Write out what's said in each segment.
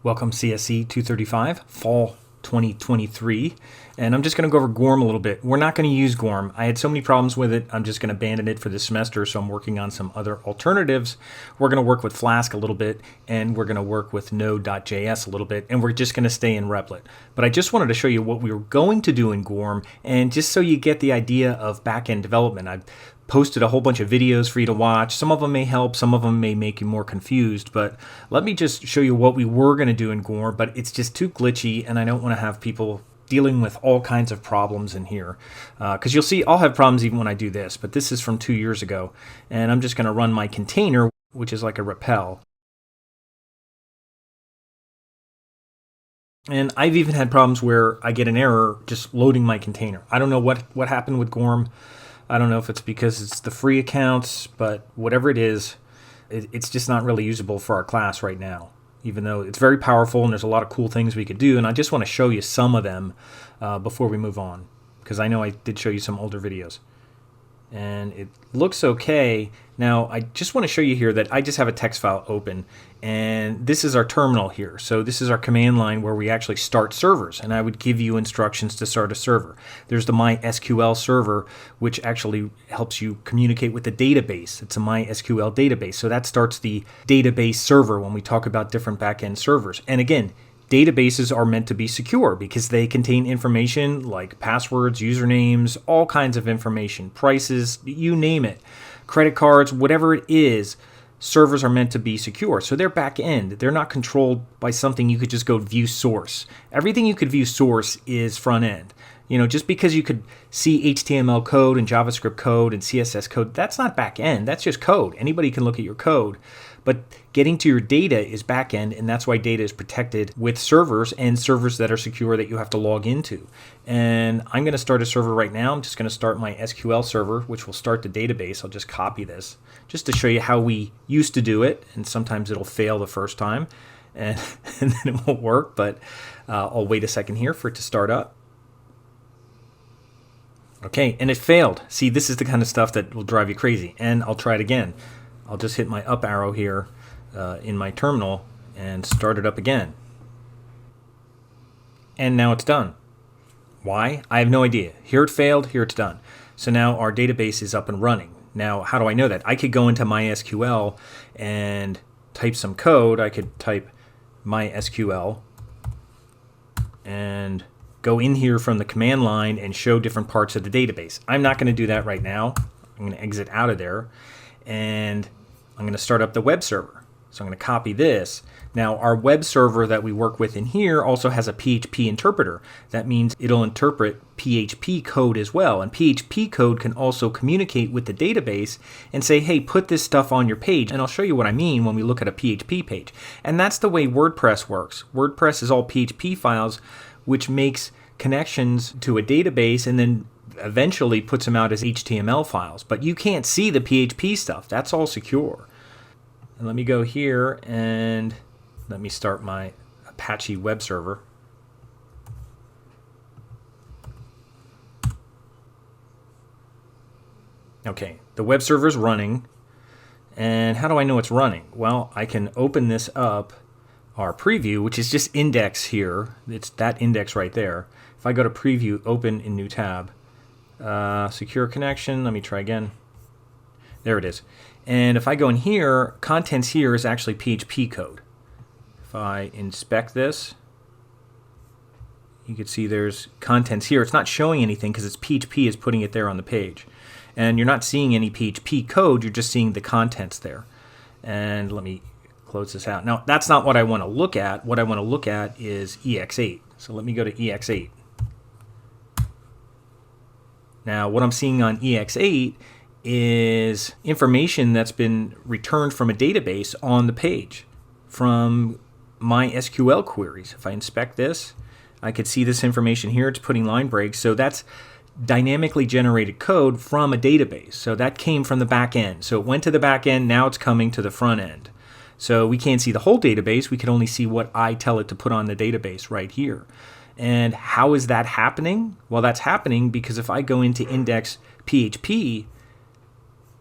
Welcome CSE 235, Fall 2023, and I'm just going to go over Goorm a little bit. We're not going to use Goorm. I had so many problems with it, I'm just going to abandon it for this semester, so I'm working on some other alternatives. We're going to work with Flask a little bit, and we're going to work with Node.js a little bit, and we're just going to stay in Replit. But I just wanted to show you what we were going to do in Goorm, and just so you get the idea of backend development. I've posted a whole bunch of videos for you to watch. Some of them may help, some of them may make you more confused, but let me just show you what we were going to do in Goorm, but it's just too glitchy and I don't want to have people dealing with all kinds of problems in here. Because you'll see I'll have problems even when I do this, but this is from 2 years ago, and I'm just going to run my container, which is like a repel. And I've even had problems where I get an error just loading my container. I don't know what happened with Goorm. I don't know if it's because it's the free accounts, but whatever it is, it's just not really usable for our class right now, even though it's very powerful and there's a lot of cool things we could do. And I just want to show you some of them before we move on, because I know I did show you some older videos. And it looks okay. Now, I just want to show you here that I just have a text file open, and this is our terminal here. So this is our command line where we actually start servers, and I would give you instructions to start a server. There's the MySQL server, which actually helps you communicate with the database. It's a MySQL database. So that starts the database server when we talk about different backend servers. And again, databases are meant to be secure because they contain information like passwords, usernames, all kinds of information, prices, you name it, credit cards, whatever it is. Servers are meant to be secure. So they're back end. They're not controlled by something you could just go view source. Everything you could view source is front end. You know, just because you could see HTML code and JavaScript code and CSS code, that's not back end. That's just code. Anybody can look at your code. But getting to your data is back end, and that's why data is protected with servers and servers that are secure that you have to log into. And I'm going to start a server right now. I'm just going to start my SQL server, which will start the database. I'll just copy this just to show you how we used to do it. And sometimes it'll fail the first time, and then it won't work. But I'll wait a second here for it to start up. Okay, and it failed. See, this is the kind of stuff that will drive you crazy. And I'll try it again. I'll just hit my up arrow here in my terminal and start it up again. And now it's done. Why? I have no idea. Here it failed, here it's done. So now our database is up and running. Now, how do I know that? I could go into MySQL and type some code. I could type MySQL and go in here from the command line and show different parts of the database. I'm not going to do that right now. I'm going to exit out of there, and I'm going to start up the web server. So I'm going to copy this. Now, our web server that we work with in here also has a PHP interpreter. That means it'll interpret PHP code as well. And PHP code can also communicate with the database and say, hey, put this stuff on your page. And I'll show you what I mean when we look at a PHP page. And that's the way WordPress works. WordPress is all PHP files, which makes connections to a database and then eventually puts them out as HTML files. But you can't see the PHP stuff. That's all secure. And let me go here and let me start my Apache web server. Okay, the web server is running. And how do I know it's running? Well, I can open this up, our preview, which is just index here. It's that index right there. If I go to preview, open in new tab, secure connection, let me try again. There it is. And if I go in here, contents here is actually PHP code. If I inspect this, you can see there's contents here. It's not showing anything because it's PHP is putting it there on the page. And you're not seeing any PHP code, you're just seeing the contents there. And let me close this out. Now, that's not what I want to look at. What I want to look at is EX8. So let me go to EX8. Now, what I'm seeing on EX8 is information that's been returned from a database on the page from MySQL queries. If I inspect this, I could see this information here. It's putting line breaks. So that's dynamically generated code from a database. So that came from the back end. So it went to the back end. Now it's coming to the front end. So we can't see the whole database. We can only see what I tell it to put on the database right here. And how is that happening? Well, that's happening because if I go into index PHP,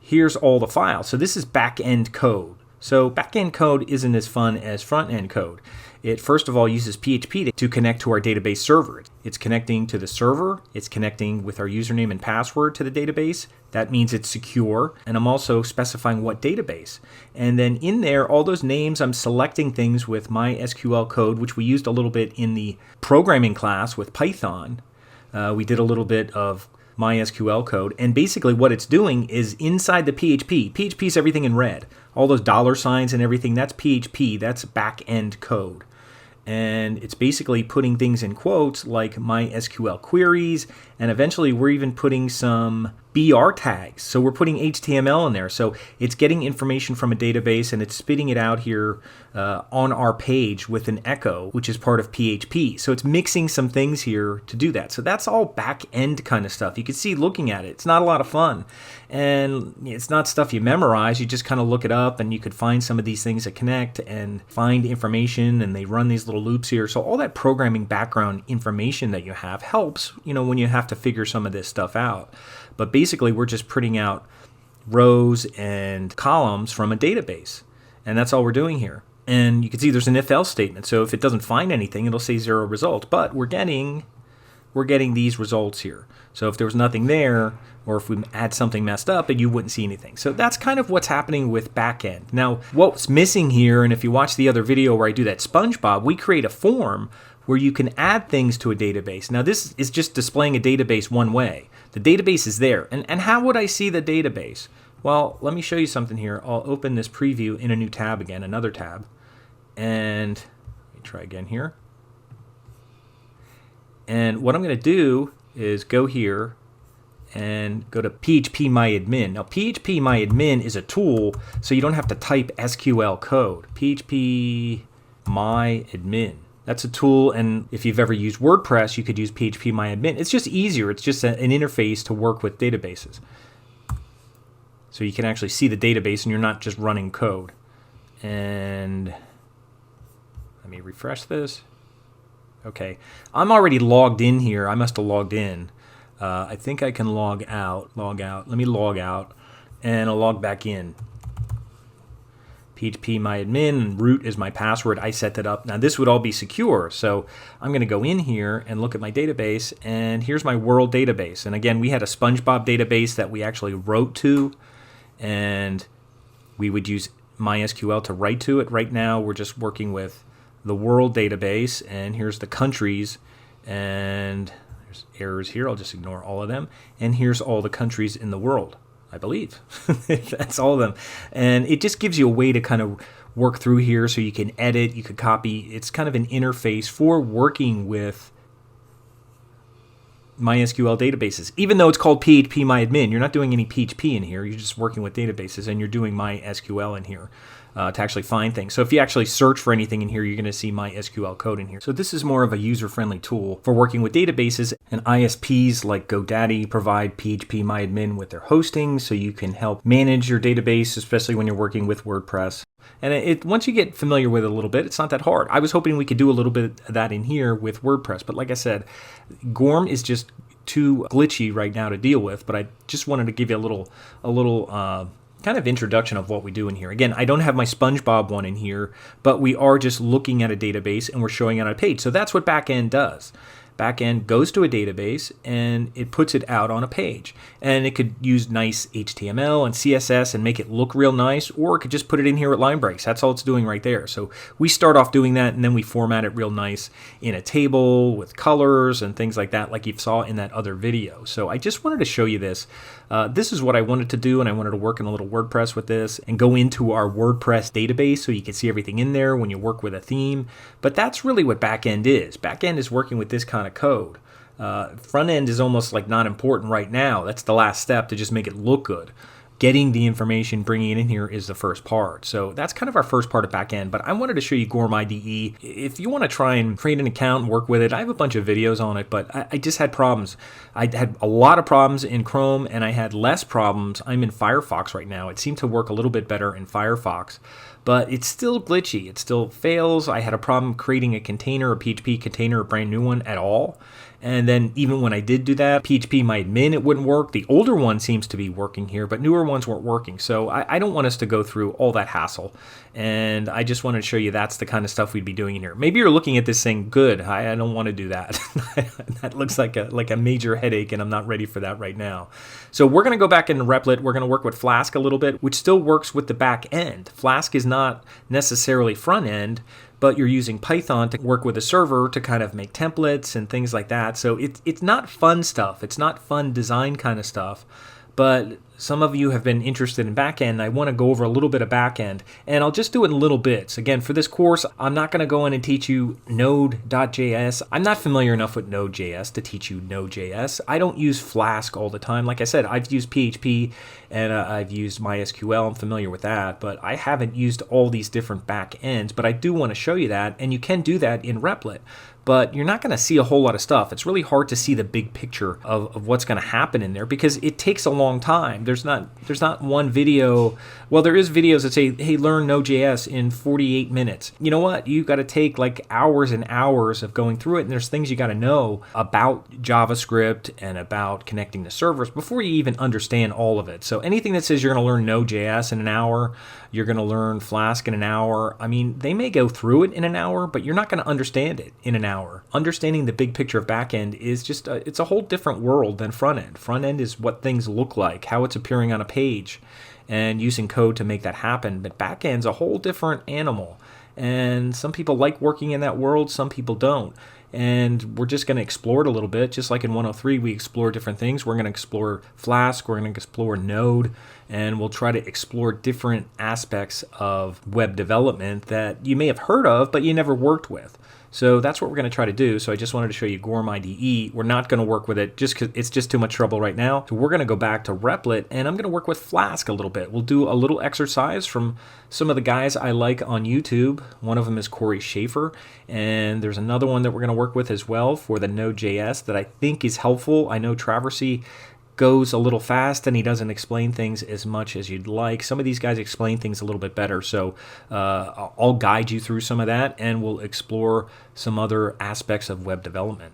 here's all the files. So this is back-end code. So back-end code isn't as fun as front-end code. It first of all uses PHP to connect to our database server. It's connecting to the server. It's connecting with our username and password to the database. That means it's secure. And I'm also specifying what database. And then in there, all those names, I'm selecting things with MySQL code, which we used a little bit in the programming class with Python. We did a little bit of MySQL code, and basically what it's doing is inside the PHP. PHP is everything in red. All those $signs and everything, that's PHP, that's back-end code. And it's basically putting things in quotes like MySQL queries, and eventually we're even putting some BR tags. So we're putting HTML in there. So it's getting information from a database and it's spitting it out here on our page with an echo, which is part of PHP. So it's mixing some things here to do that. So that's all back-end kind of stuff. You can see looking at it, it's not a lot of fun. And it's not stuff you memorize. You just kind of look it up and you could find some of these things that connect and find information, and they run these little loops here. So all that programming background information that you have helps, when you have to figure some of this stuff out. But basically, we're just printing out rows and columns from a database. And that's all we're doing here. And you can see there's an if-else statement. So if it doesn't find anything, it'll say 0 result. But we're getting these results here. So if there was nothing there, or if we had something messed up, you wouldn't see anything. So that's kind of what's happening with backend. Now, what's missing here, and if you watch the other video where I do that SpongeBob, we create a form where you can add things to a database. Now, this is just displaying a database one way. The database is there. And how would I see the database? Well, let me show you something here. I'll open this preview in a new tab again, another tab. And let me try again here. And what I'm going to do is go here and go to PHP MyAdmin. Now, PHP MyAdmin is a tool, so you don't have to type SQL code. PHP MyAdmin. That's a tool, and if you've ever used WordPress, you could use PHP MyAdmin. It's just easier. It's just an interface to work with databases. So you can actually see the database, and you're not just running code. And let me refresh this. Okay, I'm already logged in here. I must have logged in. I think I can log out. Let me log out, and I'll log back in. PHP MyAdmin, and root is my password. I set that up. Now this would all be secure, so I'm going to go in here and look at my database, and here's my world database. And again, we had a SpongeBob database that we actually wrote to, and we would use MySQL to write to it. Right now, we're just working with the world database, and here's the countries, and there's errors here. I'll just ignore all of them. And here's all the countries in the world, I believe. That's all of them. And it just gives you a way to kind of work through here so you can edit, you could copy. It's kind of an interface for working with MySQL databases. Even though it's called PHP MyAdmin, you're not doing any PHP in here. You're just working with databases, and you're doing MySQL in here to actually find things. So if you actually search for anything in here, you're going to see MySQL code in here. So this is more of a user-friendly tool for working with databases, and ISPs like GoDaddy provide PHP MyAdmin with their hosting, so you can help manage your database, especially when you're working with WordPress. And once you get familiar with it a little bit, it's not that hard. I was hoping we could do a little bit of that in here with WordPress, but like I said, Goorm is just too glitchy right now to deal with. But I just wanted to give you a little kind of introduction of what we do in here. Again, I don't have my SpongeBob one in here, but we are just looking at a database and we're showing it on a page. So that's what Backend does. Backend goes to a database and it puts it out on a page. And it could use nice HTML and CSS and make it look real nice, or it could just put it in here with line breaks. That's all it's doing right there. So we start off doing that, and then we format it real nice in a table with colors and things like that, like you saw in that other video. So I just wanted to show you this. This is what I wanted to do, and I wanted to work in a little WordPress with this and go into our WordPress database so you can see everything in there when you work with a theme. But that's really what Backend is. Backend is working with this kind of code. Front end is almost like not important right now. That's the last step to just make it look good. Getting the information, bringing it in here is the first part. So that's kind of our first part of Backend, but I wanted to show you GoormIDE. If you want to try and create an account and work with it, I have a bunch of videos on it, but I just had problems. I had a lot of problems in Chrome, and I had less problems. I'm in Firefox right now. It seemed to work a little bit better in Firefox, but it's still glitchy. It still fails. I had a problem creating a container, a PHP container, a brand new one at all. And then even when I did do that, PHP MyAdmin, it wouldn't work. The older one seems to be working here, but newer ones weren't working. So I don't want us to go through all that hassle. And I just wanted to show you that's the kind of stuff we'd be doing in here. Maybe you're looking at this saying, good, I don't want to do that. That looks like a major headache, and I'm not ready for that right now. So we're going to go back into Replit. We're going to work with Flask a little bit, which still works with the back end. Flask is not necessarily front end, but you're using Python to work with a server to kind of make templates and things like that. So it's not fun stuff. It's not fun design kind of stuff. But some of you have been interested in backend. I want to go over a little bit of backend, and I'll just do it in little bits. Again, for this course, I'm not going to go in and teach you Node.js. I'm not familiar enough with Node.js to teach you Node.js. I don't use Flask all the time. Like I said, I've used PHP and I've used MySQL. I'm familiar with that, but I haven't used all these different backends. But I do want to show you that, and you can do that in Replit. But you're not going to see a whole lot of stuff. It's really hard to see the big picture of what's going to happen in there because it takes a long time. There's not one video. Well, there is videos that say, hey, learn Node.js in 48 minutes. You know what? You got to take like hours and hours of going through it, and there's things you got to know about JavaScript and about connecting to servers before you even understand all of it. So anything that says you're going to learn Node.js in an hour, you're going to learn Flask in an hour, I mean, they may go through it in an hour, but you're not going to understand it in an hour. Understanding the big picture of backend is just it's a whole different world than front end. Front end is what things look like, how it's appearing on a page, and using code to make that happen. But backend's a whole different animal. And some people like working in that world, some people don't. And we're just going to explore it a little bit. Just like in 103, we explore different things. We're going to explore Flask, we're going to explore Node, and we'll try to explore different aspects of web development that you may have heard of, but you never worked with. So that's what we're going to try to do. So I just wanted to show you GoormIDE. We're not going to work with it just because it's just too much trouble right now. So we're going to go back to Replit, and I'm going to work with Flask a little bit. We'll do a little exercise from some of the guys I like on YouTube. One of them is Corey Schaefer, and there's another one that we're going to work with as well for the Node.js that I think is helpful. I know Traversy goes a little fast and he doesn't explain things as much as you'd like. Some of these guys explain things a little bit better, so I'll guide you through some of that, and we'll explore some other aspects of web development.